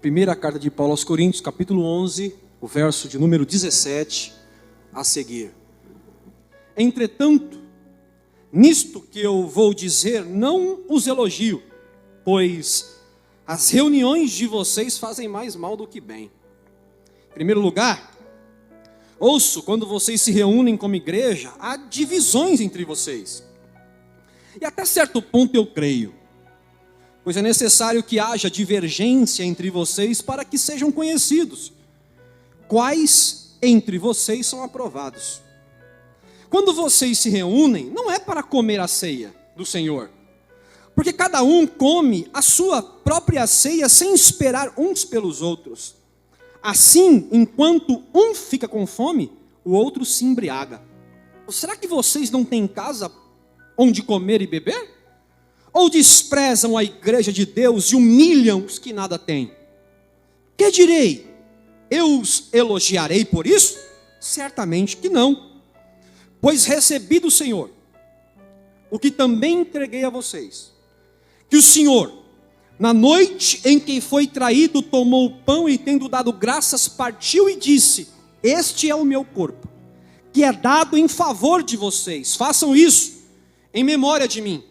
Primeira carta de Paulo aos Coríntios, capítulo 11, o verso de número 17 a seguir. Entretanto, nisto que eu vou dizer, não os elogio, pois as reuniões de vocês fazem mais mal do que bem. Em primeiro lugar, ouço quando vocês se reúnem como igreja, há divisões entre vocês. E até certo ponto eu creio, pois é necessário que haja divergência entre vocês para que sejam conhecidos quais entre vocês são aprovados. Quando vocês se reúnem, não é para comer a ceia do Senhor, porque cada um come a sua própria ceia sem esperar uns pelos outros. Assim, enquanto um fica com fome, o outro se embriaga. Ou será que vocês não têm casa onde comer e beber? Ou desprezam a igreja de Deus e humilham os que nada têm? Que direi? Eu os elogiarei por isso? Certamente que não. Pois recebi do Senhor o que também entreguei a vocês, que o Senhor, na noite em que foi traído, tomou o pão e, tendo dado graças, partiu e disse: este é o meu corpo, que é dado em favor de vocês. Façam isso em memória de mim.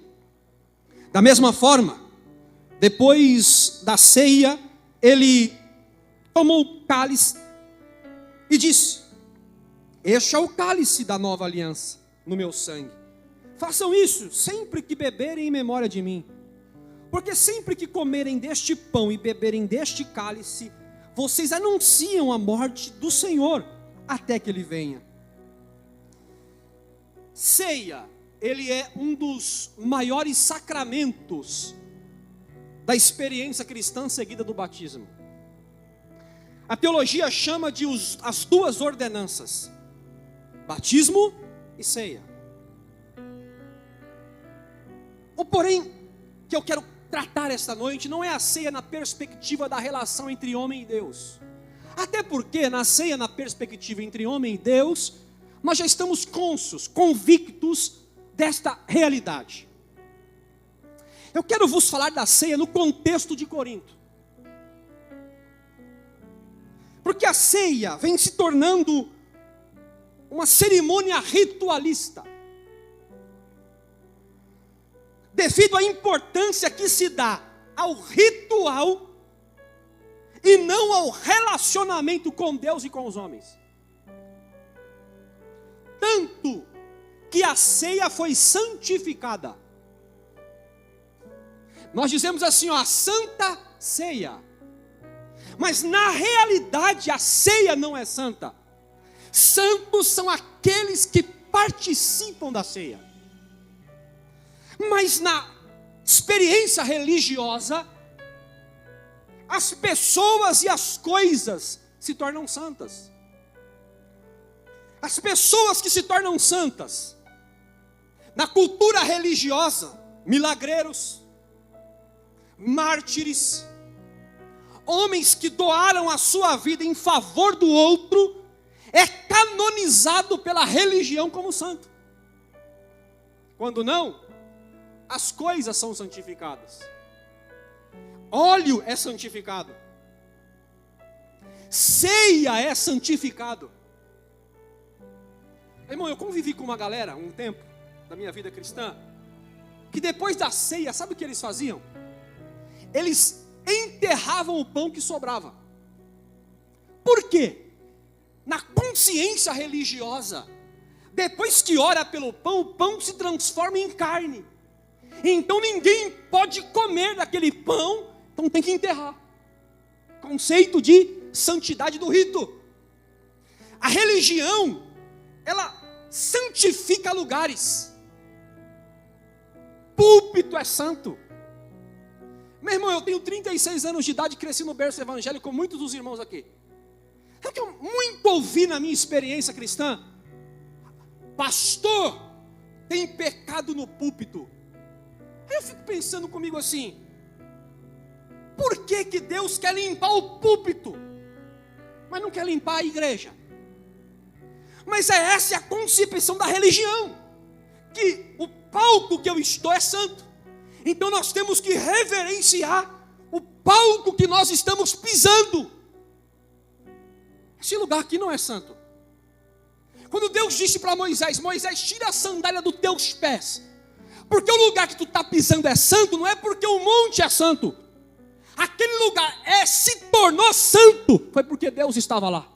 Da mesma forma, depois da ceia, ele tomou o cálice e disse: este é o cálice da nova aliança no meu sangue. Façam isso sempre que beberem em memória de mim. Porque sempre que comerem deste pão e beberem deste cálice, vocês anunciam a morte do Senhor até que Ele venha. Ceia, ele é um dos maiores sacramentos da experiência cristã seguida do batismo. A teologia chama de as duas ordenanças: batismo e ceia. O porém que eu quero tratar esta noite não é a ceia na perspectiva da relação entre homem e Deus. Até porque na ceia, na perspectiva entre homem e Deus, nós já estamos convictos desta realidade. Eu quero vos falar da ceia no contexto de Corinto. Porque a ceia vem se tornando uma cerimônia ritualista, devido à importância que se dá ao ritual e não ao relacionamento com Deus e com os homens. Tanto que a ceia foi santificada. Nós dizemos assim, a Santa Ceia. Mas na realidade a ceia não é santa. Santos são aqueles que participam da ceia. Mas na experiência religiosa, as pessoas e as coisas se tornam santas. As pessoas que se tornam santas, na cultura religiosa, milagreiros, mártires, homens que doaram a sua vida em favor do outro, é canonizado pela religião como santo. Quando não, as coisas são santificadas. Óleo é santificado. Ceia é santificado. Irmão, eu convivi com uma galera um tempo da minha vida cristã, que depois da ceia, sabe o que eles faziam? Eles enterravam o pão que sobrava. Por quê? Na consciência religiosa, depois que ora pelo pão, o pão se transforma em carne. Então ninguém pode comer daquele pão, então tem que enterrar. Conceito de santidade do rito. A religião, ela santifica lugares. Púlpito é santo. Meu irmão, eu tenho 36 anos de idade, cresci no berço evangélico com muitos dos irmãos aqui. É o que eu muito ouvi na minha experiência cristã. Pastor, tem pecado no púlpito. Aí eu fico pensando comigo assim, por que que Deus quer limpar o púlpito, mas não quer limpar a igreja? Mas essa é a concepção da religião, que o palco que eu estou é santo. Então nós temos que reverenciar o palco que nós estamos pisando. Esse lugar aqui não é santo. Quando Deus disse para Moisés: Moisés, tira a sandália dos teus pés, porque o lugar que tu está pisando é santo, não é porque o monte é santo. Aquele lugar se tornou santo, foi porque Deus estava lá.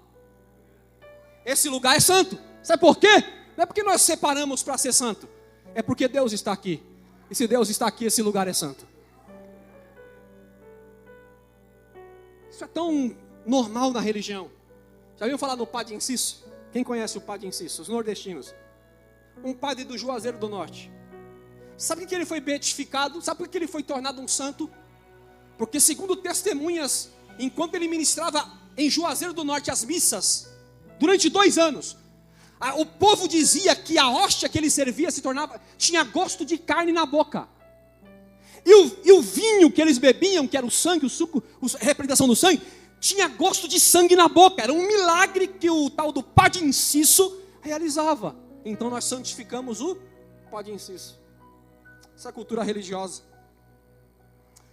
Esse lugar é santo. Sabe por quê? Não é porque nós separamos para ser santo, é porque Deus está aqui. E se Deus está aqui, esse lugar é santo. Isso é tão normal na religião. Já ouviu falar no Padre Inciso? Quem conhece o Padre Inciso? Os nordestinos. Um padre do Juazeiro do Norte. Sabe por que ele foi beatificado? Sabe por que ele foi tornado um santo? Porque, segundo testemunhas, enquanto ele ministrava em Juazeiro do Norte as missas, durante 2 anos, o povo dizia que a hóstia que ele servia tinha gosto de carne na boca. E o vinho que eles bebiam, que era o sangue, o suco, a representação do sangue, tinha gosto de sangue na boca. Era um milagre que o tal do Padre Inciso realizava. Então nós santificamos o Padre Inciso. Essa é cultura religiosa.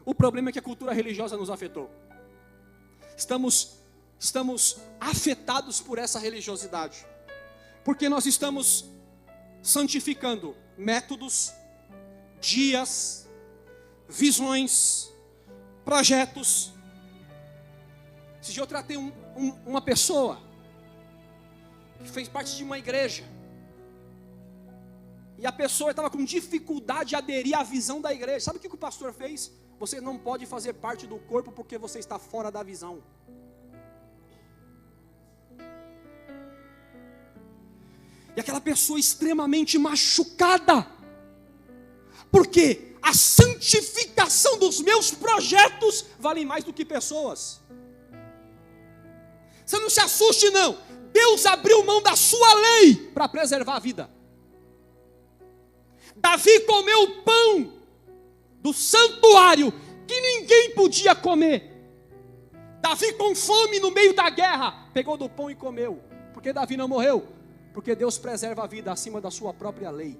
O problema é que a cultura religiosa nos afetou. Estamos afetados por essa religiosidade. Porque nós estamos santificando métodos, dias, visões, projetos. Esse dia eu tratei uma pessoa que fez parte de uma igreja. E a pessoa estava com dificuldade de aderir à visão da igreja. Sabe o que o pastor fez? Você não pode fazer parte do corpo porque você está fora da visão. E aquela pessoa extremamente machucada. Por quê? A santificação dos meus projetos vale mais do que pessoas. Você não se assuste não. Deus abriu mão da sua lei para preservar a vida. Davi comeu o pão do santuário que ninguém podia comer. Davi com fome no meio da guerra, pegou do pão e comeu. Porque Davi não morreu? Porque Deus preserva a vida acima da sua própria lei.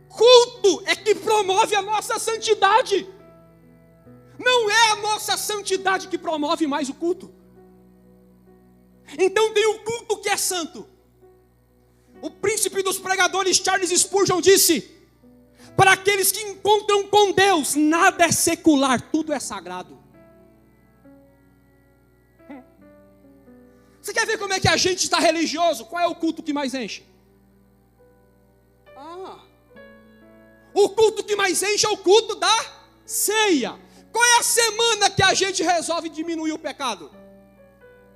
Culto é que promove a nossa santidade. Não é a nossa santidade que promove mais o culto. Então tem o culto que é santo. O príncipe dos pregadores Charles Spurgeon disse: para aqueles que encontram com Deus, nada é secular, tudo é sagrado. Você quer ver como é que a gente está religioso? Qual é o culto que mais enche? O culto que mais enche é o culto da ceia. Qual é a semana que a gente resolve diminuir o pecado?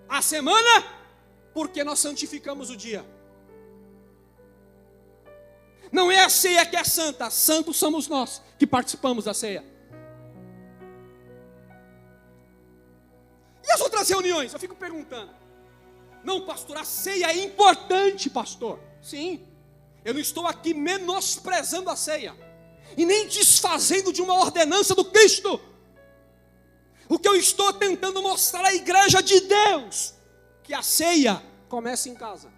A semana? Porque nós santificamos o dia. Não é a ceia que é santa, santos somos nós que participamos da ceia. E as outras reuniões? Eu fico perguntando. Não, pastor, a ceia é importante, pastor. Sim, eu não estou aqui menosprezando a ceia e nem desfazendo de uma ordenança do Cristo. O que eu estou tentando mostrar à igreja de Deus, que a ceia começa em casa.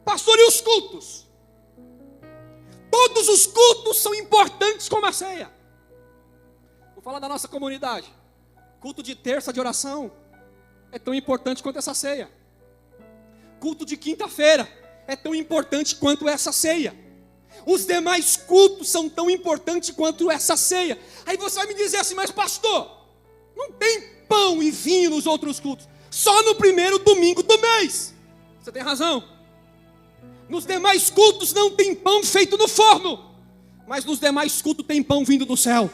Pastor, e os cultos? Todos os cultos são importantes como a ceia. Vou falar da nossa comunidade. Culto de terça de oração é tão importante quanto essa ceia. Culto de quinta-feira é tão importante quanto essa ceia. Os demais cultos são tão importantes quanto essa ceia. Aí você vai me dizer assim: mas pastor, não tem pão e vinho nos outros cultos, só no primeiro domingo do mês. Você tem razão. Nos demais cultos não tem pão feito no forno, mas nos demais cultos tem pão vindo do céu.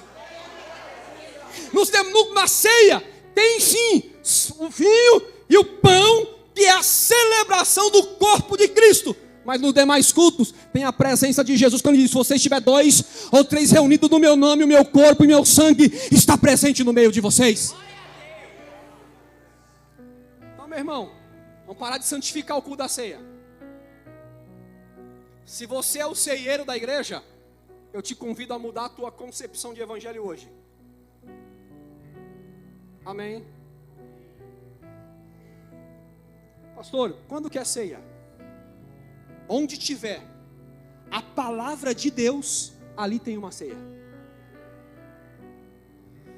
Na ceia tem sim o vinho e o pão, que é a celebração do corpo de Cristo. Mas nos demais cultos tem a presença de Jesus, quando ele diz: se você estiver 2 ou 3 reunidos no meu nome, o meu corpo e meu sangue está presente no meio de vocês. Então, meu irmão, vamos parar de santificar o culto da ceia. Se você é o ceieiro da igreja, eu te convido a mudar a tua concepção de evangelho hoje. Amém? Pastor, quando que é ceia? Onde tiver, a palavra de Deus, ali tem uma ceia.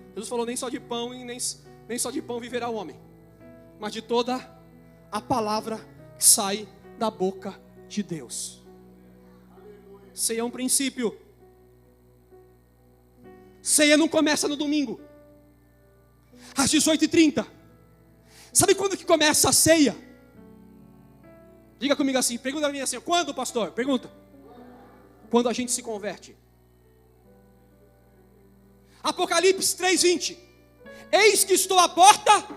Jesus falou: nem só de pão e nem só de pão viverá o homem, mas de toda a palavra que sai da boca de Deus. Ceia é um princípio. Ceia não começa no domingo, às 18h30. Sabe quando que começa a ceia? Diga comigo assim, pergunta a mim assim: quando, pastor? Pergunta. Quando a gente se converte. Apocalipse 3:20. Eis que estou à porta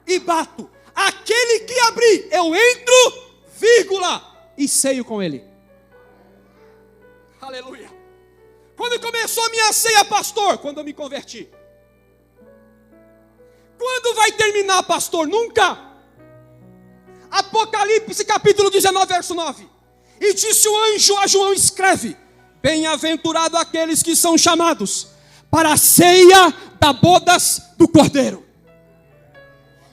e bato. Aquele que abrir, eu entro, vírgula, e ceio com ele. Aleluia. Quando começou a minha ceia, pastor? Quando eu me converti. Quando vai terminar, pastor? Nunca. Apocalipse capítulo 19, verso 9. E disse o anjo a João: escreve: bem-aventurado aqueles que são chamados para a ceia das bodas do Cordeiro.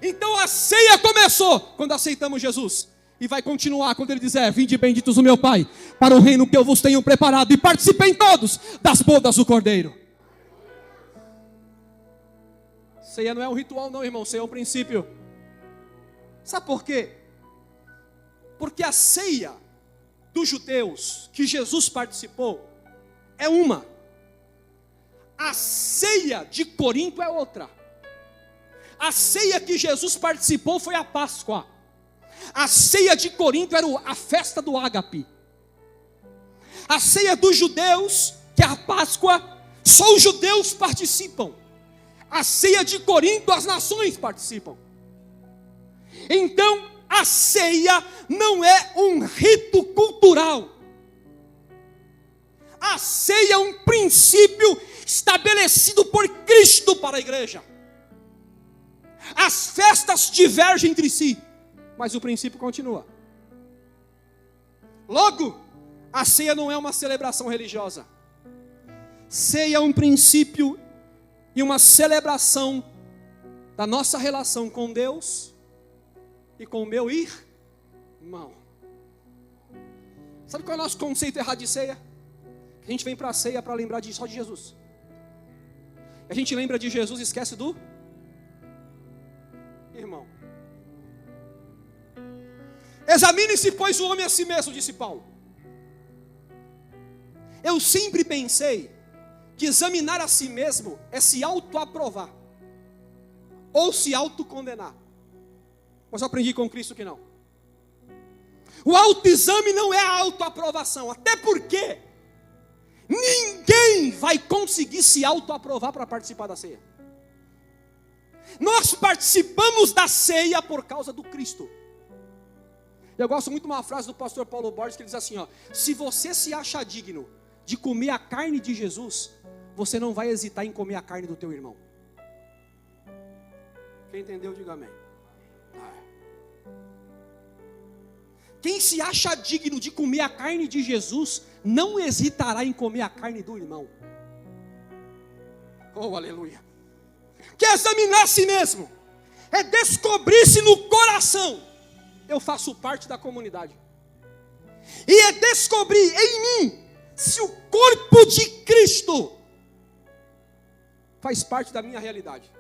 Então a ceia começou quando aceitamos Jesus, e vai continuar quando ele dizer: vinde benditos do meu Pai, para o reino que eu vos tenho preparado, e participem todos das bodas do Cordeiro. Ceia não é um ritual não, irmão, ceia é um princípio. Sabe por quê? Porque a ceia dos judeus que Jesus participou é uma. A ceia de Corinto é outra. A ceia que Jesus participou foi a Páscoa. A ceia de Corinto era a festa do ágape. A ceia dos judeus, que é a Páscoa, só os judeus participam. A ceia de Corinto, as nações participam. Então, a ceia não é um rito cultural. A ceia é um princípio estabelecido por Cristo para a igreja. As festas divergem entre si, mas o princípio continua. Logo, a ceia não é uma celebração religiosa. Ceia é um princípio e uma celebração da nossa relação com Deus e com o meu irmão. Sabe qual é o nosso conceito errado de ceia? A gente vem para a ceia para lembrar só de Jesus. A gente lembra de Jesus e esquece do irmão. Examine-se, pois, o homem a si mesmo, disse Paulo. Eu sempre pensei que examinar a si mesmo é se autoaprovar ou se autocondenar. Mas eu aprendi com Cristo que não. O autoexame não é a autoaprovação, até porque ninguém vai conseguir se autoaprovar para participar da ceia. Nós participamos da ceia por causa do Cristo. Eu gosto muito de uma frase do pastor Paulo Borges, que ele diz assim: ó, se você se acha digno de comer a carne de Jesus, você não vai hesitar em comer a carne do teu irmão. Quem entendeu, diga amém. Quem se acha digno de comer a carne de Jesus, não hesitará em comer a carne do irmão. Oh, aleluia. Quer examinar a si mesmo, é descobrir-se no coração: eu faço parte da comunidade. E é descobrir em mim se o corpo de Cristo faz parte da minha realidade.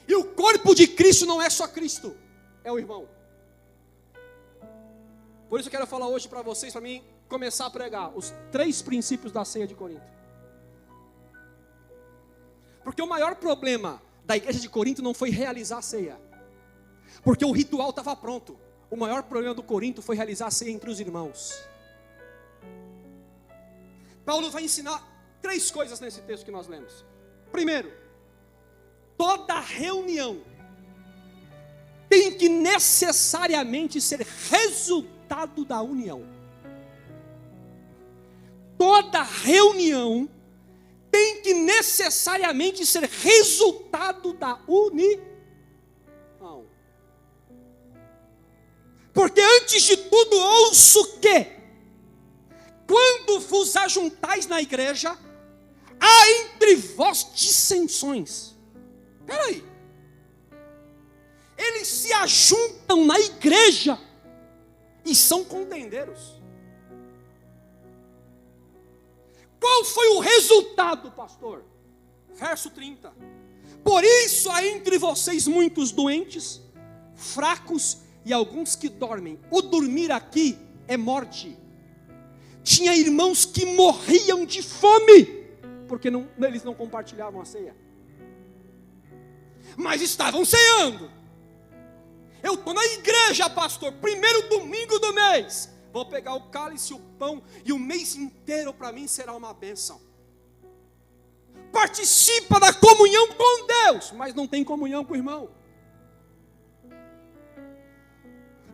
E o corpo de Cristo não é só Cristo, é o irmão. Por isso eu quero falar hoje para vocês, para mim começar a pregar os 3 princípios da ceia de Corinto. Porque o maior problema da igreja de Corinto não foi realizar a ceia, porque o ritual estava pronto. O maior problema do Corinto foi realizar a ceia entre os irmãos. Paulo vai ensinar 3 coisas nesse texto que nós lemos. Primeiro, toda reunião tem que necessariamente ser resultado da união. Toda reunião tem que necessariamente ser resultado da união. Porque antes de tudo ouço que, quando vos ajuntais na igreja, há entre vós dissensões. Espera aí. Eles se ajuntam na igreja e são contendeiros. Qual foi o resultado, pastor? Verso 30. Por isso há entre vocês muitos doentes, fracos e alguns que dormem. O dormir aqui é morte. Tinha irmãos que morriam de fome, porque eles não compartilhavam a ceia. Mas estavam ceando. Eu estou na igreja, pastor, primeiro domingo do mês. Vou pegar o cálice e o pão, e o mês inteiro para mim será uma bênção. Participa da comunhão com Deus, mas não tem comunhão com o irmão.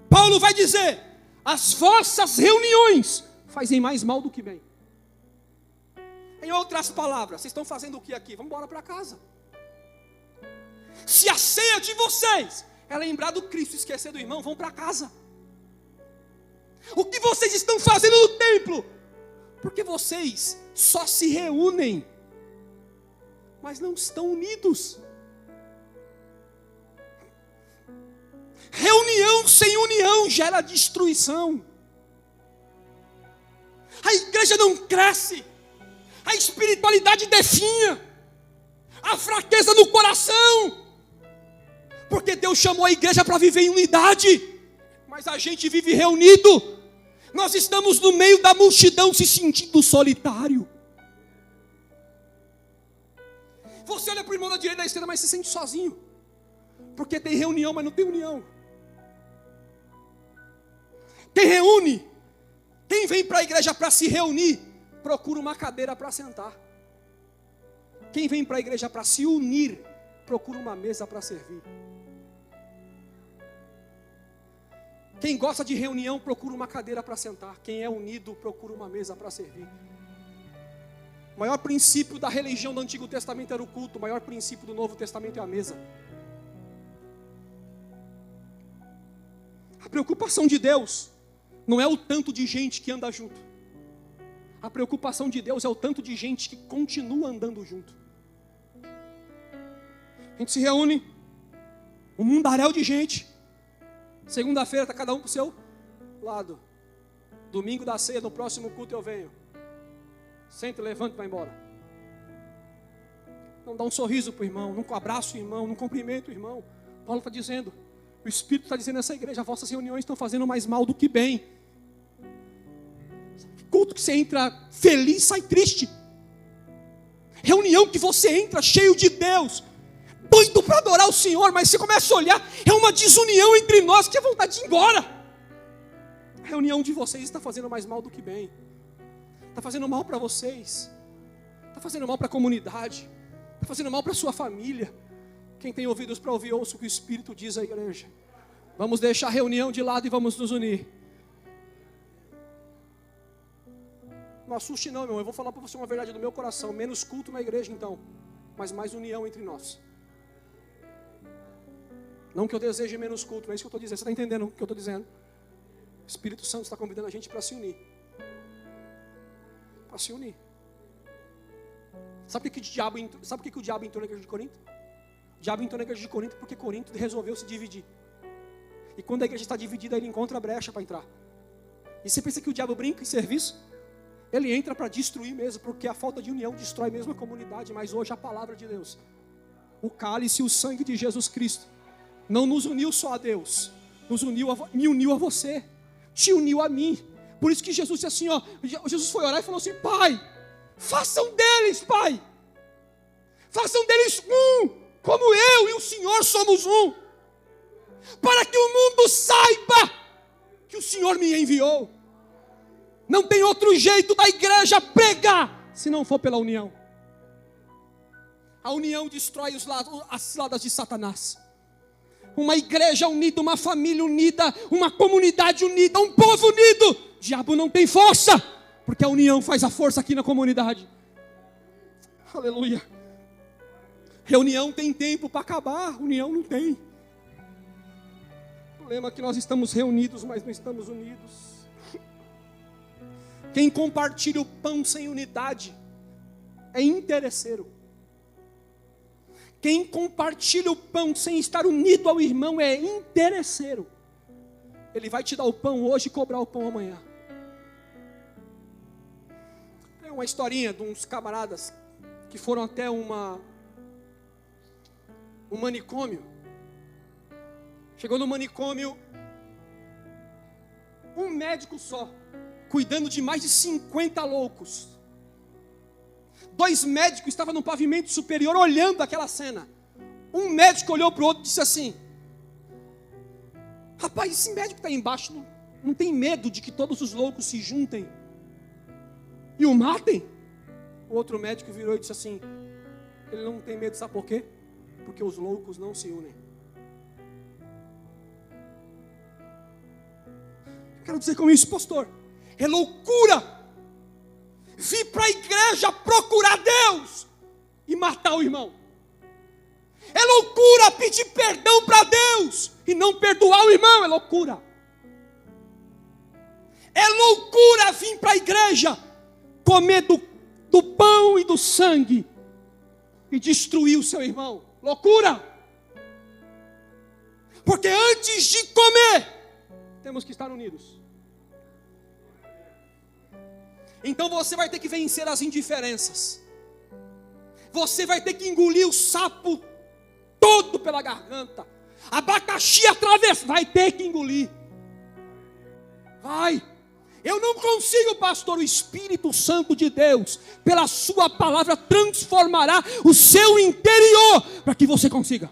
Paulo vai dizer: as vossas reuniões fazem mais mal do que bem. Em outras palavras, vocês estão fazendo o que aqui? Vamos embora para casa. Se a ceia de vocês é lembrar do Cristo e esquecer do irmão, vão para casa. O que vocês estão fazendo no templo? Porque vocês só se reúnem, mas não estão unidos. Reunião sem união gera destruição. A igreja não cresce, a espiritualidade definha, a fraqueza no coração, porque Deus chamou a igreja para viver em unidade, mas a gente vive reunido. Nós estamos no meio da multidão se sentindo solitário. Você olha para o irmão da direita e da esquerda, mas se sente sozinho, porque tem reunião, mas não tem união. Quem reúne, quem vem para a igreja para se reunir, procura uma cadeira para sentar. Quem vem para a igreja para se unir, procura uma mesa para servir. Quem gosta de reunião, procura uma cadeira para sentar. Quem é unido, procura uma mesa para servir. O maior princípio da religião do Antigo Testamento era o culto. O maior princípio do Novo Testamento é a mesa. A preocupação de Deus não é o tanto de gente que anda junto. A preocupação de Deus é o tanto de gente que continua andando junto. A gente se reúne, um mundaréu de gente. Segunda-feira está cada um para o seu lado. Domingo da ceia, no próximo culto eu venho. Senta, levanta e vai embora. Não dá um sorriso para o irmão, não abraça o irmão, não cumprimenta o irmão. Paulo está dizendo, o Espírito está dizendo nessa igreja: vossas reuniões estão fazendo mais mal do que bem. Culto que você entra feliz, sai triste. Reunião que você entra cheio de Deus, doido para adorar o Senhor, mas você começa a olhar, é uma desunião entre nós que é vontade de ir embora. A reunião de vocês está fazendo mais mal do que bem. Está fazendo mal para vocês, está fazendo mal para a comunidade, está fazendo mal para a sua família. Quem tem ouvidos para ouvir, ouça o que o Espírito diz à igreja. Vamos deixar a reunião de lado e vamos nos unir. Não assuste não, irmão, eu vou falar para você uma verdade do meu coração. Menos culto na igreja então, mas mais união entre nós. Não que eu deseje menos culto, não é isso que eu estou dizendo. Você está entendendo o que eu estou dizendo? O Espírito Santo está convidando a gente para se unir. Para se unir. Sabe por que o diabo entrou na igreja de Corinto? O diabo entrou na igreja de Corinto porque Corinto resolveu se dividir. E quando a igreja está dividida, ele encontra a brecha para entrar. E você pensa que o diabo brinca em serviço? Ele entra para destruir mesmo, porque a falta de união destrói mesmo a comunidade. Mas hoje a palavra de Deus, o cálice e o sangue de Jesus Cristo, não nos uniu só a Deus, me uniu a você, te uniu a mim. Por isso que Jesus disse assim, Jesus foi orar e falou assim: Pai, façam deles, Pai, façam deles um, como eu e o Senhor somos um, para que o mundo saiba que o Senhor me enviou. Não tem outro jeito da igreja pregar se não for pela união. A união destrói as ciladas de Satanás. Uma igreja unida, uma família unida, uma comunidade unida, um povo unido, o diabo não tem força, porque a união faz a força aqui na comunidade. Aleluia. Reunião tem tempo para acabar, união não tem. O problema é que nós estamos reunidos, mas não estamos unidos. Quem compartilha o pão sem unidade é interesseiro. Quem compartilha o pão sem estar unido ao irmão é interesseiro. Ele vai te dar o pão hoje e cobrar o pão amanhã. uma historinha de uns camaradas que foram até um manicômio. Chegou no manicômio, um médico só, cuidando de mais de 50 loucos. 2 médicos estavam no pavimento superior olhando aquela cena. Um médico olhou para o outro e disse assim: rapaz, esse médico que está embaixo não tem medo de que todos os loucos se juntem e o matem? O outro médico virou e disse assim: ele não tem medo, sabe por quê? Porque os loucos não se unem. Quero dizer com isso, pastor, é loucura vir para a igreja procurar Deus e matar o irmão. É loucura pedir perdão para Deus e não perdoar o irmão. É loucura. É loucura vir para a igreja comer do pão e do sangue e destruir o seu irmão. Loucura. Porque antes de comer, temos que estar unidos. Então você vai ter que vencer as indiferenças. Você vai ter que engolir o sapo todo pela garganta. Abacaxi atravessa, vai ter que engolir. Vai. Eu não consigo, pastor. O Espírito Santo de Deus, pela sua palavra, transformará o seu interior para que você consiga.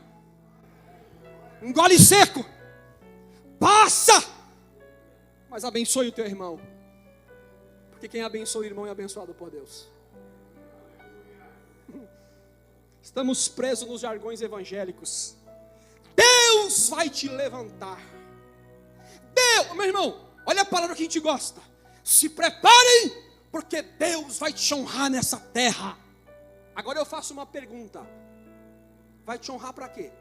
Engole seco. Passa. Mas abençoe o teu irmão. Porque quem abençoa o irmão é abençoado por Deus. Estamos presos nos jargões evangélicos. Deus vai te levantar. Deus, meu irmão, olha a palavra que a gente gosta. Se preparem, porque Deus vai te honrar nessa terra. Agora eu faço uma pergunta. Vai te honrar para quê?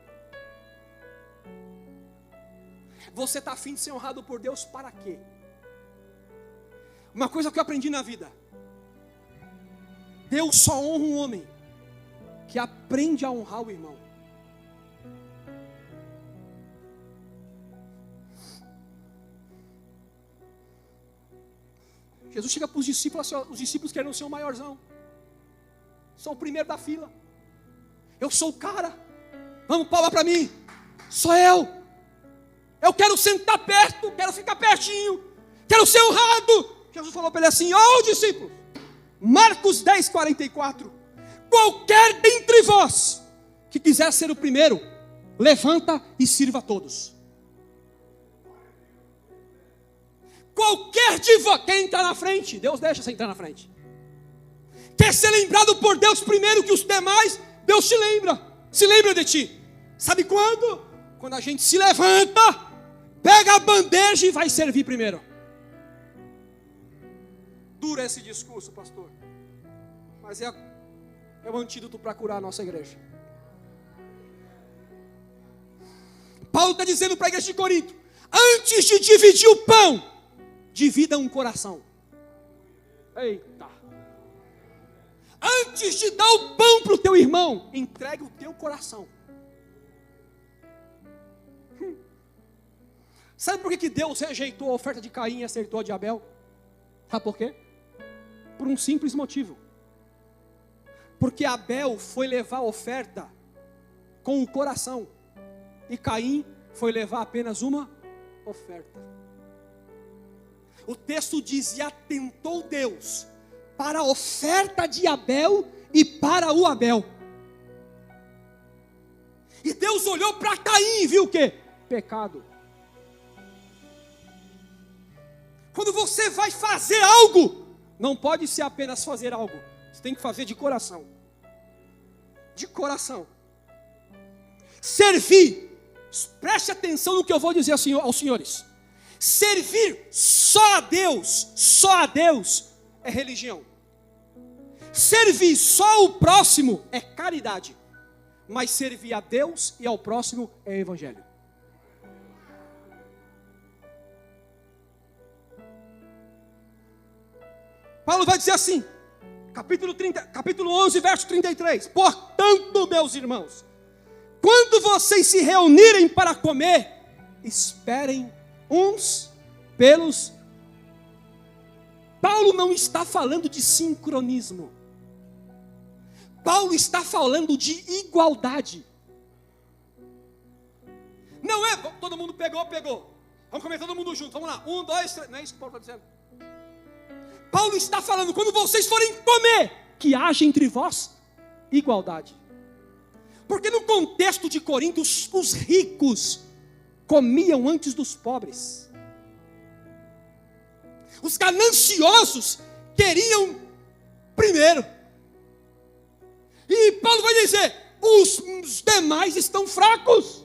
Você está afim de ser honrado por Deus para quê? Uma coisa que eu aprendi na vida: Deus só honra um homem que aprende a honrar o irmão. Jesus chega para os discípulos assim: os discípulos querem ser o maiorzão, sou o primeiro da fila, eu sou o cara, vamos palma para mim, sou eu quero sentar perto, quero ficar pertinho, quero ser honrado. Jesus falou para ele assim: ó discípulos, Marcos 10, 44, qualquer dentre vós que quiser ser o primeiro, levanta e sirva a todos. Qualquer de vós, quer entrar na frente, Deus deixa você entrar na frente. Quer ser lembrado por Deus primeiro que os demais, Deus te lembra, se lembra de ti. Sabe quando? Quando a gente se levanta, pega a bandeja e vai servir primeiro. Dura esse discurso, pastor, mas é o antídoto para curar a nossa igreja. Paulo está dizendo para a igreja de Corinto: antes de dividir o pão, divida um coração. Eita! Antes de dar o pão para o teu irmão, entregue o teu coração. Sabe por que Deus rejeitou a oferta de Caim e acertou a de Abel? Sabe por quê? Por um simples motivo. Porque Abel foi levar a oferta com o coração, e Caim foi levar apenas uma oferta. O texto diz: e atentou Deus para a oferta de Abel e para o Abel. E Deus olhou para Caim e viu o quê? Pecado. Quando você vai fazer algo, não pode ser apenas fazer algo, você tem que fazer de coração. De coração. Servir, preste atenção no que eu vou dizer aos senhores. Servir só a Deus é religião. Servir só o próximo é caridade. Mas servir a Deus e ao próximo é evangelho. Paulo vai dizer assim, capítulo 11, verso 33. Portanto, meus irmãos, quando vocês se reunirem para comer, esperem uns Paulo não está falando de sincronismo. Paulo está falando de igualdade. Não é, todo mundo pegou. Vamos comer todo mundo junto, vamos lá. 1, 2, 3, não é isso que Paulo está dizendo. Paulo está falando, quando vocês forem comer, que haja entre vós igualdade. Porque no contexto de Corinto, os ricos comiam antes dos pobres. Os gananciosos queriam primeiro. E Paulo vai dizer, os demais estão fracos.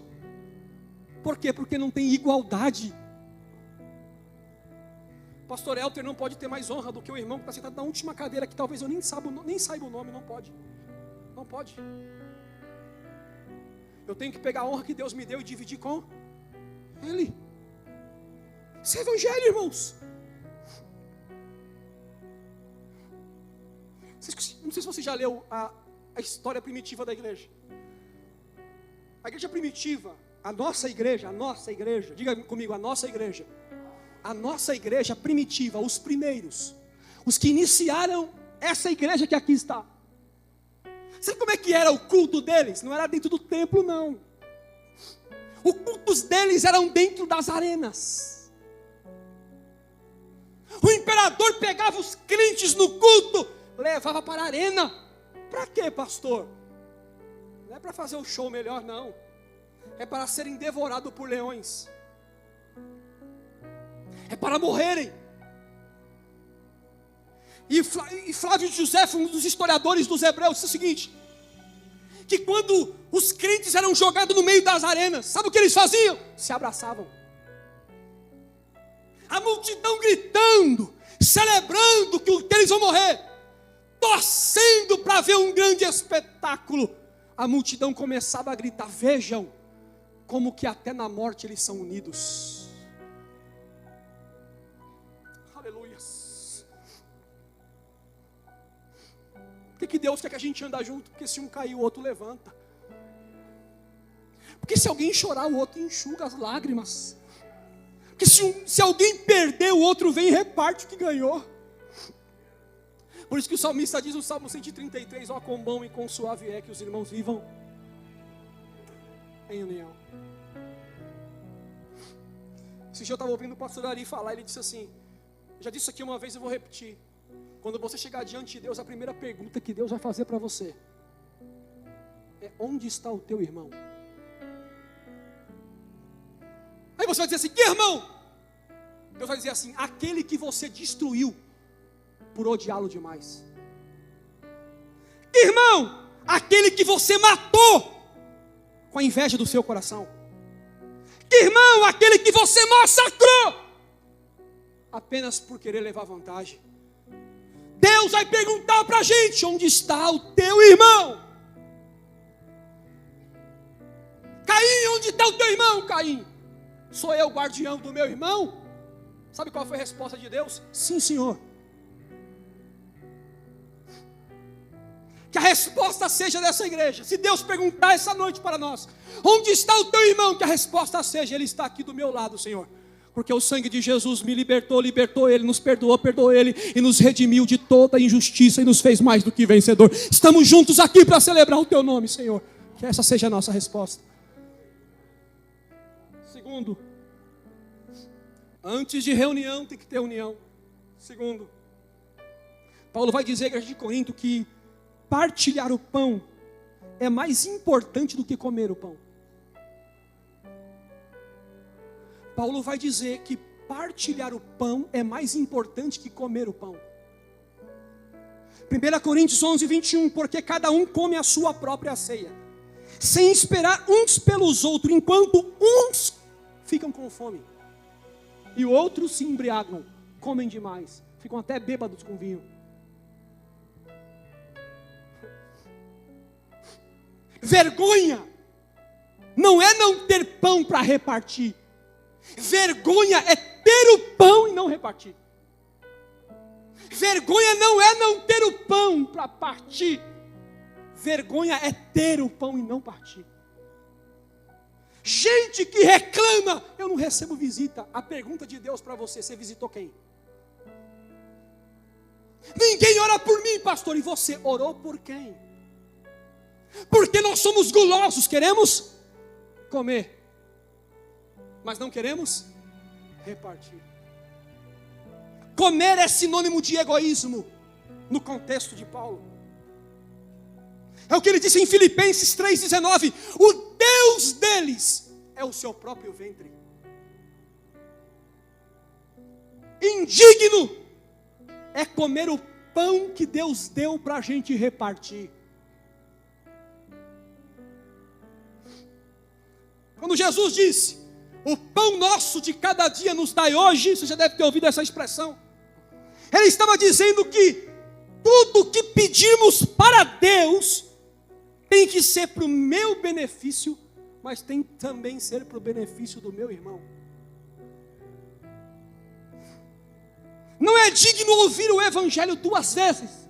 Por quê? Porque não tem igualdade. Pastor Elter não pode ter mais honra do que o irmão que está sentado na última cadeira, que talvez eu nem saiba o nome, não pode. Não pode. Eu tenho que pegar a honra que Deus me deu e dividir com Ele. Isso é evangelho, irmãos. Não sei se você já leu a história primitiva da igreja. A igreja primitiva, a nossa igreja, diga comigo, a nossa igreja primitiva, os primeiros, os que iniciaram essa igreja que aqui está. Sabe como é que era o culto deles? Não era dentro do templo, não. Os cultos deles eram dentro das arenas. O imperador pegava os crentes no culto, levava para a arena. Para quê, pastor? Não é para fazer um show melhor, não. É para serem devorados por leões. É para morrerem. E Flávio José, um dos historiadores dos hebreus, disse o seguinte: que quando os crentes eram jogados no meio das arenas, sabe o que eles faziam? Se abraçavam. A multidão gritando, celebrando que eles vão morrer, torcendo para ver um grande espetáculo. A multidão começava a gritar: vejam como que até na morte eles são unidos. Aleluias. Por que Deus quer que a gente ande junto? Porque se um cair, o outro levanta. Porque se alguém chorar, o outro enxuga as lágrimas. Porque se alguém perder, o outro vem e reparte o que ganhou. Por isso que o salmista diz no Salmo 133, ó, quão bom e quão suave é que os irmãos vivam em união. Esse dia eu estava ouvindo o pastor Ari falar, ele disse assim, já disse isso aqui uma vez, eu vou repetir. Quando você chegar diante de Deus, a primeira pergunta que Deus vai fazer para você é: onde está o teu irmão? Aí você vai dizer assim: que irmão? Deus vai dizer assim: aquele que você destruiu por odiá-lo demais. Que irmão? Aquele que você matou com a inveja do seu coração. Que irmão? Aquele que você massacrou apenas por querer levar vantagem. Deus vai perguntar para a gente: onde está o teu irmão? Caim, onde está o teu irmão, Caim? Sou eu o guardião do meu irmão? Sabe qual foi a resposta de Deus? Sim, Senhor. Que a resposta seja dessa igreja. Se Deus perguntar essa noite para nós: onde está o teu irmão? Que a resposta seja: ele está aqui do meu lado, Senhor. Porque o sangue de Jesus me libertou ele, nos perdoou ele e nos redimiu de toda injustiça e nos fez mais do que vencedor. Estamos juntos aqui para celebrar o teu nome, Senhor. Que essa seja a nossa resposta. Segundo, antes de reunião tem que ter união. Segundo, Paulo vai dizer à igreja de Corinto que partilhar o pão é mais importante do que comer o pão. Paulo vai dizer que partilhar o pão é mais importante que comer o pão. 1 Coríntios 11, 21, porque cada um come a sua própria ceia, sem esperar uns pelos outros, enquanto uns ficam com fome, e outros se embriagam, comem demais, ficam até bêbados com vinho. Vergonha não é não ter pão para repartir. Vergonha é ter o pão e não repartir. Vergonha não é não ter o pão para partir. Vergonha é ter o pão e não partir. Gente que reclama: eu não recebo visita. A pergunta de Deus para você: você visitou quem? Ninguém ora por mim, pastor. E você orou por quem? Porque nós somos gulosos, queremos comer, mas não queremos repartir. Comer é sinônimo de egoísmo, no contexto de Paulo. É o que ele disse em Filipenses 3,19: o Deus deles é o seu próprio ventre. Indigno é comer o pão que Deus deu para a gente repartir. Quando Jesus disse: o pão nosso de cada dia nos dai hoje, você já deve ter ouvido essa expressão. Ele estava dizendo que tudo que pedirmos para Deus tem que ser para o meu benefício, mas tem que também ser para o benefício do meu irmão. Não é digno ouvir o evangelho 2 vezes,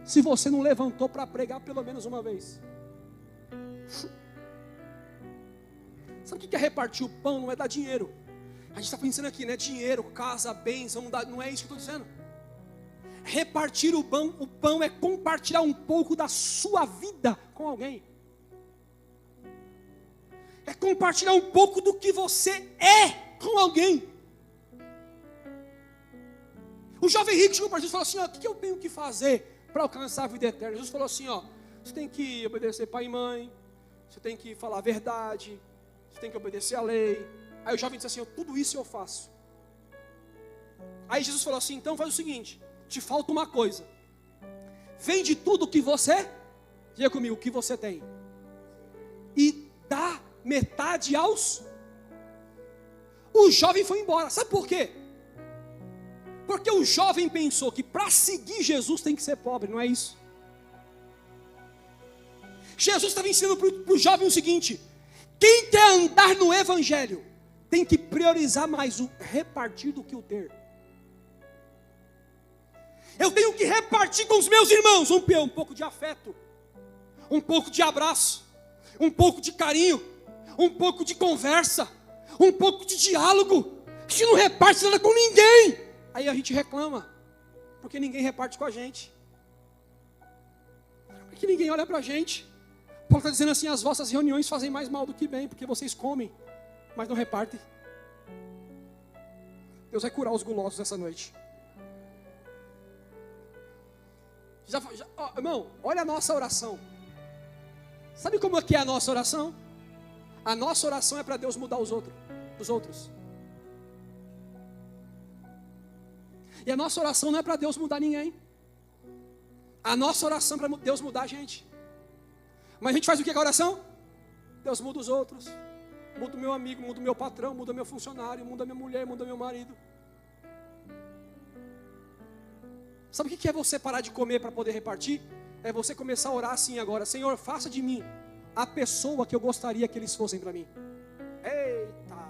se você não levantou para pregar pelo menos uma vez. Sabe o que é repartir o pão? Não é dar dinheiro. A gente está pensando aqui, né? Dinheiro, casa, bênção, não é isso que eu estou dizendo. Repartir o pão é compartilhar um pouco da sua vida com alguém. É compartilhar um pouco do que você é com alguém. O jovem rico chegou para Jesus e falou assim: ó, o que eu tenho que fazer para alcançar a vida eterna? Jesus falou assim: ó, você tem que obedecer pai e mãe, você tem que falar a verdade, você tem que obedecer a lei. Aí o jovem disse assim: tudo isso eu faço. Aí Jesus falou assim: então faz o seguinte, te falta uma coisa. Vende tudo que você, diga comigo, o que você tem, e dá metade aos. O jovem foi embora. Sabe por quê? Porque o jovem pensou que para seguir Jesus tem que ser pobre, não é isso? Jesus estava ensinando para o jovem o seguinte: quem quer andar no evangelho tem que priorizar mais o repartir do que o ter. Eu tenho que repartir com os meus irmãos um pouco de afeto, um pouco de abraço, um pouco de carinho, um pouco de conversa, um pouco de diálogo. A gente não reparte nada com ninguém. Aí a gente reclama, porque ninguém reparte com a gente, porque ninguém olha para a gente. Paulo está dizendo assim: as vossas reuniões fazem mais mal do que bem, porque vocês comem, mas não repartem. Deus vai curar os gulosos essa noite. Irmão, olha a nossa oração. Sabe como é que é a nossa oração? A nossa oração é para Deus mudar os outros. E a nossa oração não é para Deus mudar ninguém. A nossa oração é para Deus mudar a gente. Mas a gente faz o que com a oração? Deus muda os outros. Muda o meu amigo, muda o meu patrão, muda o meu funcionário, muda a minha mulher, muda o meu marido. Sabe o que é você parar de comer para poder repartir? É você começar a orar assim agora: Senhor, faça de mim a pessoa que eu gostaria que eles fossem para mim. Eita!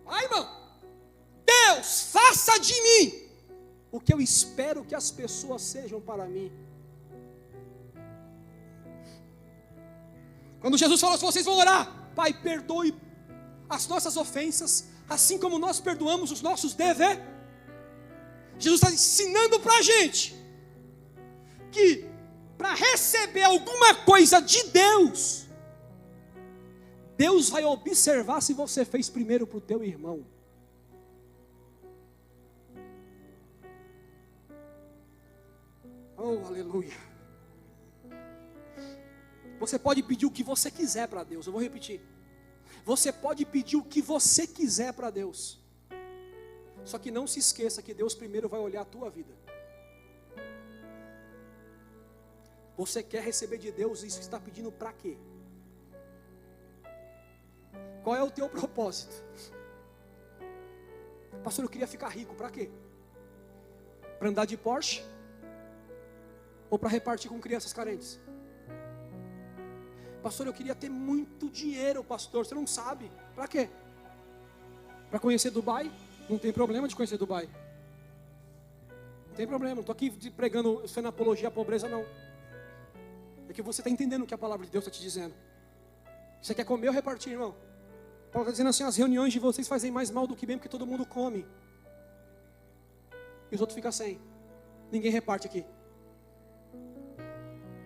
Ai, irmão! Deus, faça de mim o que eu espero que as pessoas sejam para mim. Quando Jesus falou: se vocês vão orar, Pai, perdoe as nossas ofensas, assim como nós perdoamos os nossos deveres. Jesus está ensinando para a gente que para receber alguma coisa de Deus, Deus vai observar se você fez primeiro para o teu irmão. Oh, aleluia. Você pode pedir o que você quiser para Deus. Eu vou repetir. Você pode pedir o que você quiser para Deus. Só que não se esqueça que Deus primeiro vai olhar a tua vida. Você quer receber de Deus isso que está pedindo para quê? Qual é o teu propósito? Pastor, eu queria ficar rico, para quê? Para andar de Porsche? Ou para repartir com crianças carentes? Pastor, eu queria ter muito dinheiro, pastor, você não sabe. Para quê? Para conhecer Dubai? Não tem problema de conhecer Dubai. Não tem problema, não estou aqui pregando sendo apologia à pobreza, não. É que você está entendendo o que a palavra de Deus está te dizendo. Você quer comer ou repartir, irmão? Paulo está dizendo assim: as reuniões de vocês fazem mais mal do que bem, porque todo mundo come. e os outros ficam sem. Ninguém reparte aqui.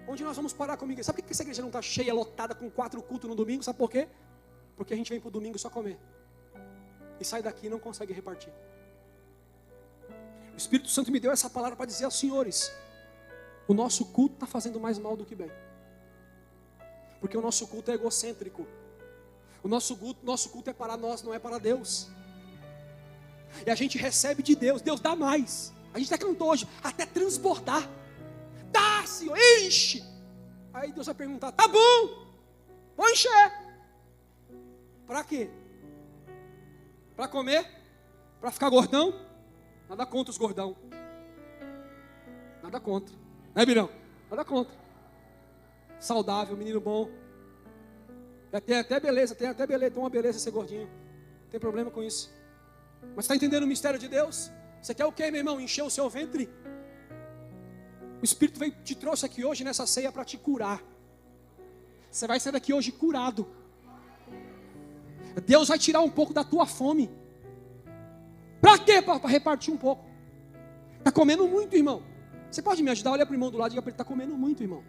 Onde nós vamos parar comigo? Sabe por que essa igreja não está cheia, lotada, com 4 cultos no domingo? Sabe por quê? Porque a gente vem para o domingo só comer. E sai daqui e não consegue repartir. O Espírito Santo me deu essa palavra para dizer aos senhores: o nosso culto está fazendo mais mal do que bem. Porque o nosso culto é egocêntrico. O nosso culto é para nós, não é para Deus. E a gente recebe de Deus, Deus dá mais. A gente até cantou hoje, até transbordar. Dá, Senhor, enche. Aí Deus vai perguntar: tá bom, vou encher. Para quê? Para comer? Para ficar gordão? Nada contra os gordão. Nada contra. Né, Birão? Nada contra. Saudável, menino bom. Tem até beleza, tem uma beleza ser gordinho. Não tem problema com isso. Mas está entendendo o mistério de Deus? Você quer o quê, meu irmão? Encher o seu ventre? O Espírito te trouxe aqui hoje nessa ceia para te curar. Você vai sair daqui hoje curado. Deus vai tirar um pouco da tua fome. Para quê? Para repartir um pouco. Está comendo muito, irmão. Você pode me ajudar? Olha para o irmão do lado e diga para ele: está comendo muito, irmão.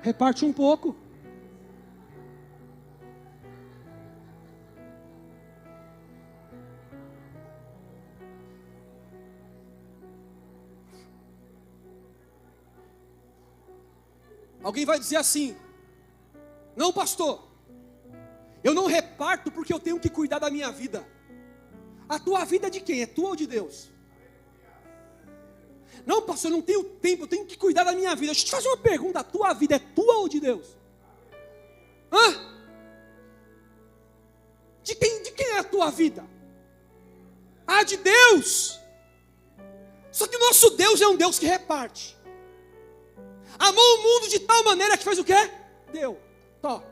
Reparte um pouco. Alguém vai dizer assim: não, pastor, eu não reparto porque eu tenho que cuidar da minha vida. A tua vida é de quem? É tua ou de Deus? Não, pastor, eu não tenho tempo, eu tenho que cuidar da minha vida. Deixa eu te fazer uma pergunta: a tua vida é tua ou de Deus? Hã? De quem é a tua vida? Ah, de Deus. Só que o nosso Deus é um Deus que reparte. Amou o mundo de tal maneira que fez o quê? Deu. Tó.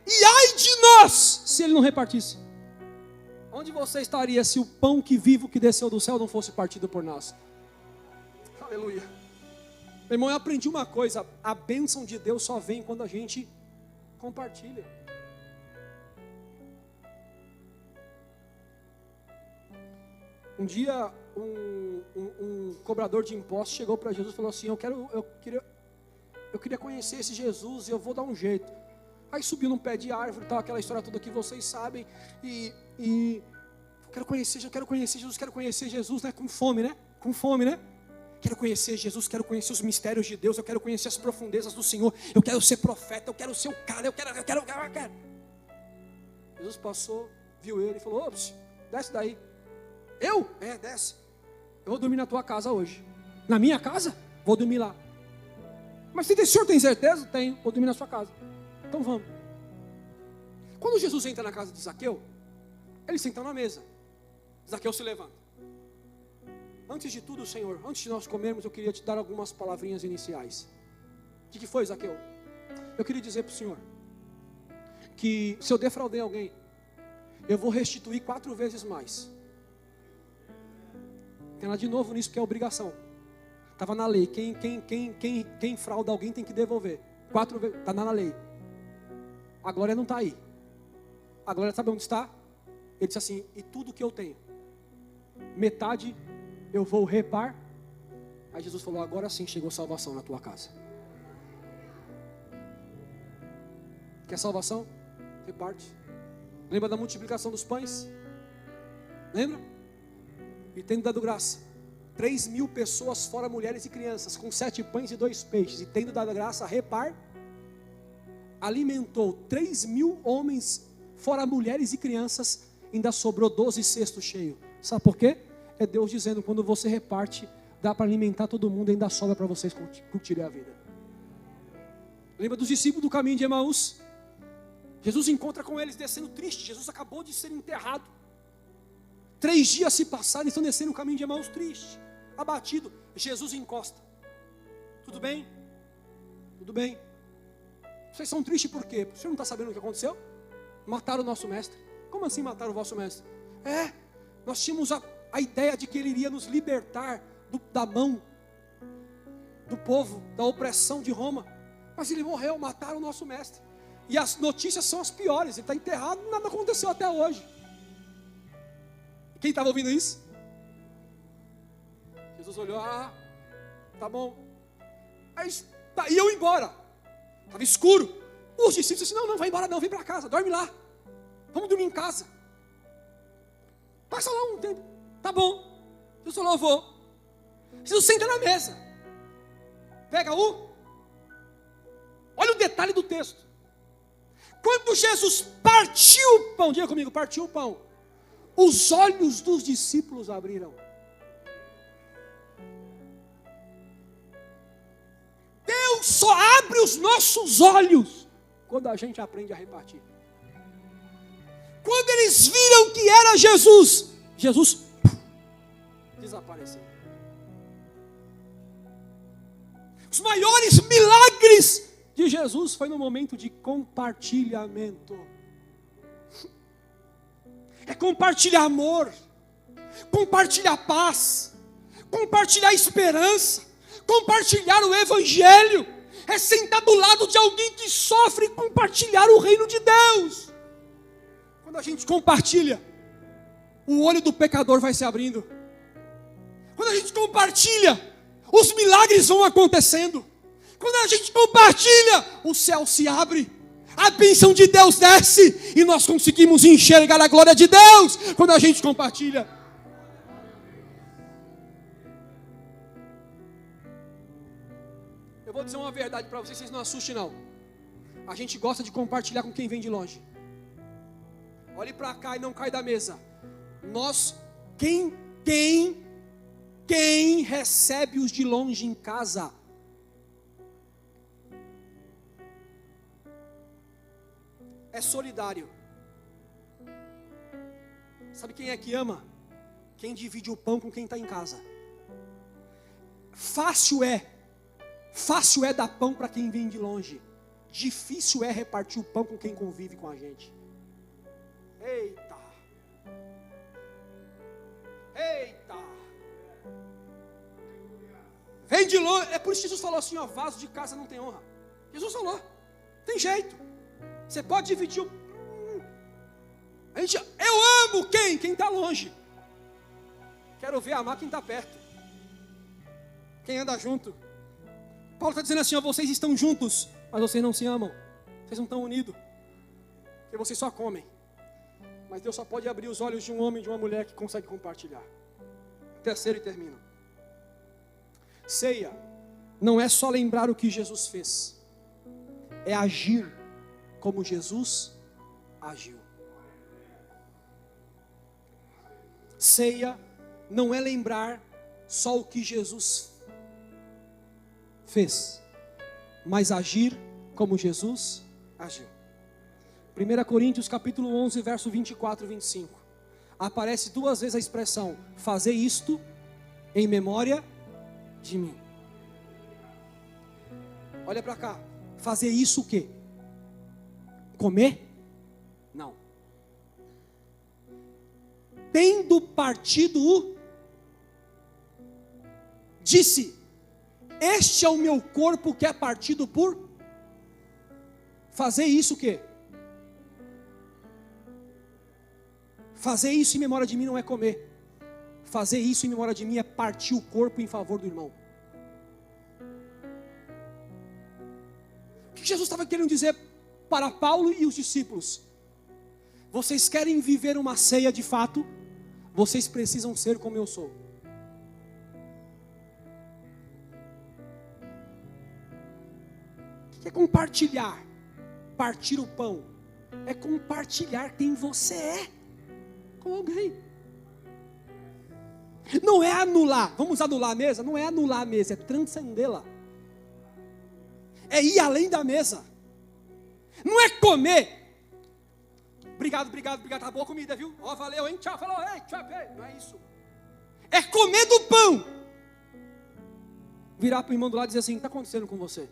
E ai de nós, se ele não repartisse. Onde você estaria se o pão que vivo que desceu do céu não fosse partido por nós? Aleluia. Meu irmão, eu aprendi uma coisa: a bênção de Deus só vem quando a gente compartilha. Um dia um cobrador de impostos chegou para Jesus e falou assim: eu queria conhecer esse Jesus e eu vou dar um jeito. Aí subiu num pé de árvore, tal, aquela história toda que vocês sabem, e eu quero conhecer Jesus, né? Com fome, né? Quero conhecer Jesus, quero conhecer os mistérios de Deus, eu quero conhecer as profundezas do Senhor, eu quero ser profeta, eu quero ser o cara, eu quero. Jesus passou, viu ele e falou: ops, desce daí. Eu? Desce. Eu vou dormir na tua casa hoje. Na minha casa? Vou dormir lá. Mas o senhor tem certeza? Tenho, vou dormir na sua casa. Então vamos. Quando Jesus entra na casa de Zaqueu, ele senta na mesa. Zaqueu se levanta. Antes de tudo, Senhor, antes de nós comermos, eu queria te dar algumas palavrinhas iniciais. O que foi, Zaqueu? Eu queria dizer para o Senhor que se eu defraudei alguém, eu vou restituir 4 vezes mais. Tem lá de novo nisso, porque é obrigação. Estava na lei, quem frauda alguém tem que devolver. 4 vezes, está na lei. A glória não está aí. A glória sabe onde está? Ele disse assim: e tudo que eu tenho, metade eu vou repar. Aí Jesus falou: agora sim chegou salvação na tua casa. Quer salvação? Reparte. Lembra da multiplicação dos pães? Lembra? E tendo dado graça, 3.000 pessoas, fora mulheres e crianças, com 7 pães e 2 peixes, e tendo dado graça, alimentou 3.000 homens, fora mulheres e crianças, ainda sobrou 12 cestos cheios. Sabe por quê? É Deus dizendo: quando você reparte, dá para alimentar todo mundo, ainda sobra para vocês curtirem a vida. Lembra dos discípulos do caminho de Emaús? Jesus encontra com eles descendo triste. Jesus acabou de ser enterrado. 3 dias se passaram, eles estão descendo o caminho de Emaús triste, abatido. Jesus encosta. Tudo bem? Tudo bem. Vocês são tristes por quê? Você não está sabendo o que aconteceu? Mataram o nosso mestre. Como assim mataram o vosso mestre? Nós tínhamos a ideia de que ele iria nos libertar da mão do povo, da opressão de Roma. Mas ele morreu, mataram o nosso mestre. E as notícias são as piores. Ele está enterrado, nada aconteceu até hoje. Quem estava ouvindo isso? Jesus olhou, tá bom. Aí iam embora. Estava escuro. Os discípulos disseram, não vai embora não, vem para casa, dorme lá. Vamos dormir em casa. Passa lá um tempo. Tá bom. Jesus falou, eu vou. Jesus senta na mesa. Pega olha o detalhe do texto. Quando Jesus partiu o pão, diga comigo, partiu o pão, os olhos dos discípulos abriram. Deus só abre os nossos olhos quando a gente aprende a repartir. Quando eles viram que era Jesus desapareceu. Os maiores milagres de Jesus foi no momento de compartilhamento. É compartilhar amor, compartilhar paz, compartilhar esperança, compartilhar o evangelho. É sentar do lado de alguém que sofre e compartilhar o reino de Deus. Quando a gente compartilha, o olho do pecador vai se abrindo. Quando a gente compartilha, os milagres vão acontecendo. Quando a gente compartilha, o céu se abre, a bênção de Deus desce e nós conseguimos enxergar a glória de Deus quando a gente compartilha. Eu vou dizer uma verdade para vocês não assustem não. A gente gosta de compartilhar com quem vem de longe. Olhe para cá e não cai da mesa. Quem recebe os de longe em casa? É solidário. Sabe quem é que ama? Quem divide o pão com quem está em casa. Fácil é dar pão para quem vem de longe. Difícil é repartir o pão com quem convive com a gente. Eita! Vem de longe. É por isso que Jesus falou assim, vaso de casa não tem honra. Jesus falou, tem jeito. Você pode dividir eu amo quem? Quem está longe. Quero ver amar quem está perto. Quem anda junto. Paulo está dizendo assim, vocês estão juntos, mas vocês não se amam. Vocês não estão unidos. Porque vocês só comem. Mas Deus só pode abrir os olhos de um homem e de uma mulher que consegue compartilhar. Terceiro e termino. Ceia não é só lembrar o que Jesus fez. É agir como Jesus agiu. Ceia não é lembrar só o que Jesus fez, mas agir como Jesus agiu. 1 Coríntios capítulo 11, verso 24 e 25. Aparece duas vezes a expressão, fazer isto em memória de mim. Olha para cá, fazer isso o quê? Comer? Não. Tendo partido, disse, este é o meu corpo que é partido por... Fazer isso o quê? Fazer isso em memória de mim não é comer. Fazer isso em memória de mim é partir o corpo em favor do irmão. O que Jesus estava querendo dizer para Paulo e os discípulos? Vocês querem viver uma ceia de fato? Vocês precisam ser como eu sou. O que é compartilhar? Partir o pão é compartilhar quem você é com alguém. Não é anular, vamos anular a mesa? Não é anular a mesa, é transcendê-la. É ir além da mesa. Não é comer. Obrigado, tá boa a comida, viu? Valeu, hein? Tchau, falou, tchau, não é isso. É comer do pão. Virar para o irmão do lado e dizer assim, o que está acontecendo com você?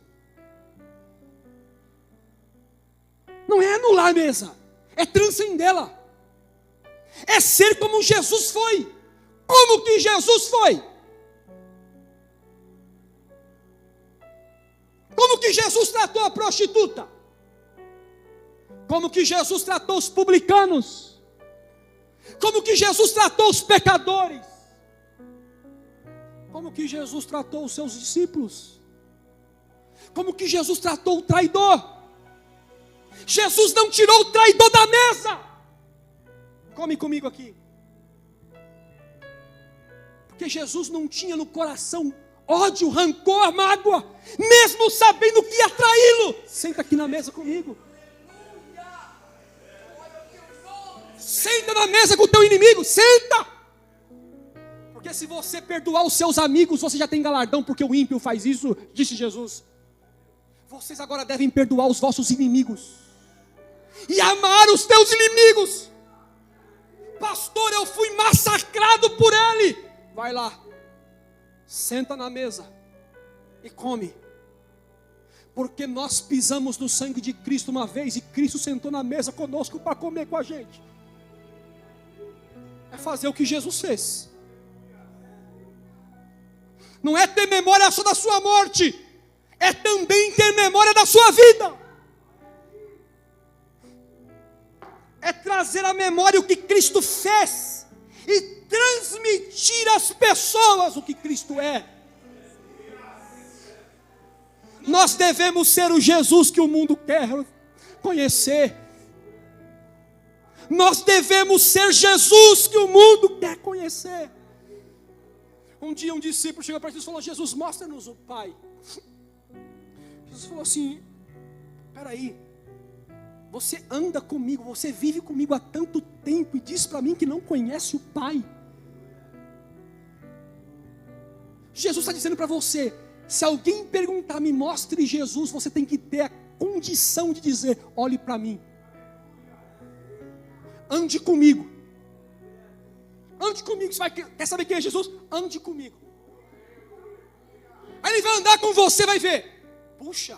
Não é anular a mesa, é transcendê-la. É ser como Jesus foi. Como que Jesus foi? Como que Jesus tratou a prostituta? Como que Jesus tratou os publicanos? Como que Jesus tratou os pecadores? Como que Jesus tratou os seus discípulos? Como que Jesus tratou o traidor? Jesus não tirou o traidor da mesa. Come comigo aqui. Porque Jesus não tinha no coração ódio, rancor, mágoa, mesmo sabendo que ia traí-lo. Senta aqui na mesa comigo. Senta na mesa com o teu inimigo, senta. Porque se você perdoar os seus amigos, você já tem galardão, porque o ímpio faz isso, disse Jesus. Vocês agora devem perdoar os vossos inimigos e amar os teus inimigos. Pastor, eu fui massacrado por ele. Vai lá, senta na mesa e come. Porque nós pisamos no sangue de Cristo uma vez e Cristo sentou na mesa conosco para comer com a gente. É fazer o que Jesus fez. Não é ter memória só da sua morte, é também ter memória da sua vida. É trazer à memória o que Cristo fez e transmitir às pessoas o que Cristo é. Nós devemos ser o Jesus que o mundo quer conhecer. Nós devemos ser Jesus que o mundo quer conhecer. Um dia um discípulo chegou para Jesus e falou: Jesus, mostra-nos o Pai. Jesus falou assim: espera aí, você anda comigo, você vive comigo há tanto tempo e diz para mim que não conhece o Pai. Jesus está dizendo para você, se alguém perguntar, me mostre Jesus, você tem que ter a condição de dizer: olhe para mim, ande comigo. Ande comigo. Você quer saber quem é Jesus? Ande comigo. Aí ele vai andar com você, vai ver. Puxa,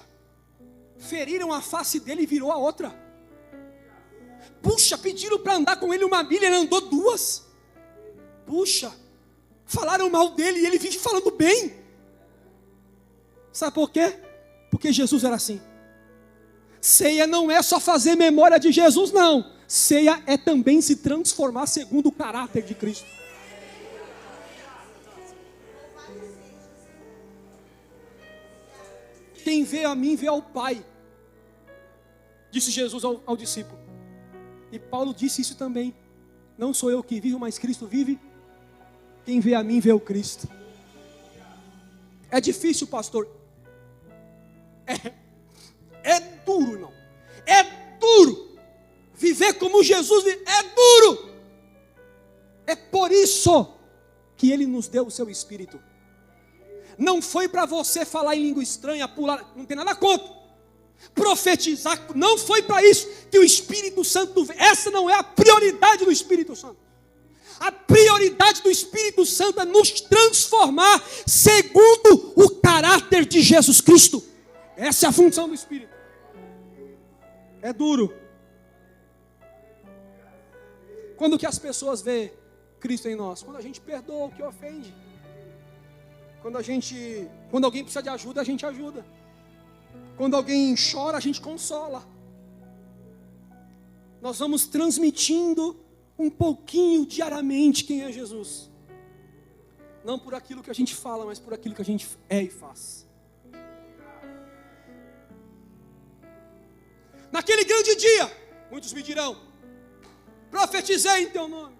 feriram a face dele e virou a outra. Puxa, pediram para andar com ele 1 milha, ele andou 2. Puxa, falaram mal dele e ele vive falando bem. Sabe por quê? Porque Jesus era assim. Ceia não é só fazer memória de Jesus, não. Ceia é também se transformar segundo o caráter de Cristo. Quem vê a mim, vê ao Pai, disse Jesus ao discípulo. E Paulo disse isso também. Não sou eu que vivo, mas Cristo vive. Quem vê a mim, vê o Cristo. É difícil, pastor. É duro, irmão. É duro. Viver como Jesus é duro. É por isso que Ele nos deu o seu Espírito. Não foi para você falar em língua estranha, pular, não tem nada contra. Profetizar, não foi para isso que o Espírito Santo veio. Essa não é a prioridade do Espírito Santo. A prioridade do Espírito Santo é nos transformar segundo o caráter de Jesus Cristo. Essa é a função do Espírito. É duro. Quando que as pessoas veem Cristo em nós? Quando a gente perdoa o que ofende. Quando alguém precisa de ajuda, a gente ajuda. Quando alguém chora, a gente consola. Nós vamos transmitindo um pouquinho diariamente quem é Jesus. Não por aquilo que a gente fala, mas por aquilo que a gente é e faz. Naquele grande dia, muitos me dirão: profetizei em teu nome,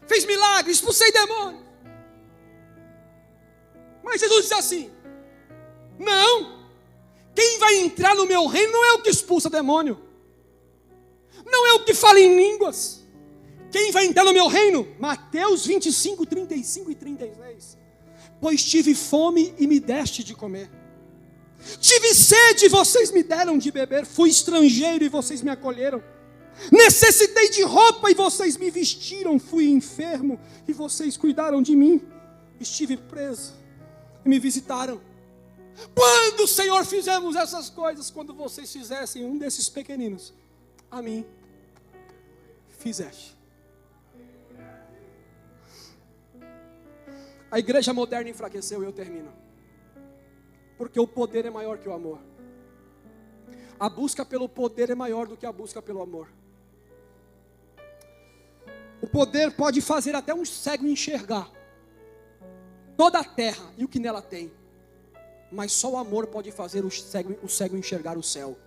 fiz milagres, expulsei demônios. Mas Jesus diz assim: não, quem vai entrar no meu reino não é o que expulsa demônio, não é o que fala em línguas. Quem vai entrar no meu reino? Mateus 25, 35 e 36. Pois tive fome e me deste de comer, tive sede e vocês me deram de beber, fui estrangeiro e vocês me acolheram, necessitei de roupa e vocês me vestiram, fui enfermo e vocês cuidaram de mim, estive preso e me visitaram. Quando, Senhor, fizemos essas coisas? Quando vocês fizessem um desses pequeninos, a mim fizeste. A igreja moderna enfraqueceu, e eu termino. Porque o poder é maior que o amor. A busca pelo poder é maior do que a busca pelo amor. O poder pode fazer até um cego enxergar toda a terra e o que nela tem. Mas só o amor pode fazer o cego enxergar o céu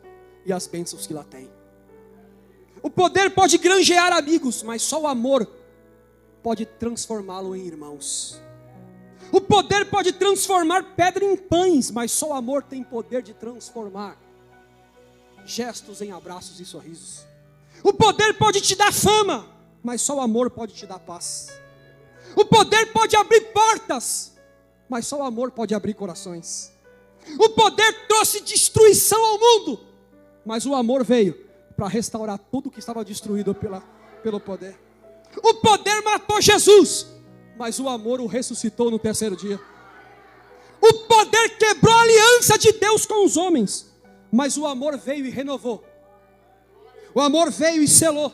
e as bênçãos que lá tem. O poder pode granjear amigos, mas só o amor pode transformá-lo em irmãos. O poder pode transformar pedra em pães, mas só o amor tem poder de transformar gestos em abraços e sorrisos. O poder pode te dar fama, mas só o amor pode te dar paz. O poder pode abrir portas, mas só o amor pode abrir corações. O poder trouxe destruição ao mundo, mas o amor veio para restaurar tudo que estava destruído pelo poder. O poder matou Jesus, mas o amor o ressuscitou no terceiro dia. O poder quebrou a aliança de Deus com os homens, mas o amor veio e renovou. O amor veio e selou.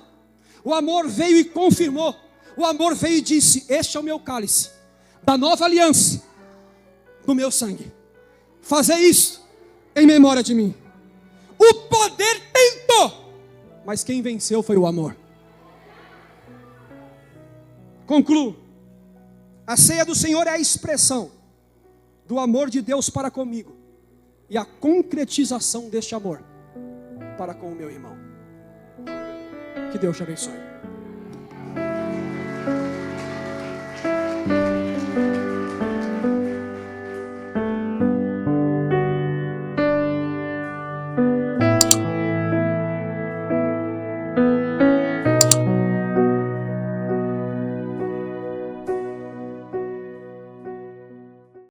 O amor veio e confirmou. O amor veio e disse: este é o meu cálice da nova aliança, do meu sangue. Fazei isso em memória de mim. O poder tentou, mas quem venceu foi o amor. Concluo. A ceia do Senhor é a expressão do amor de Deus para comigo e a concretização deste amor para com o meu irmão. Que Deus te abençoe.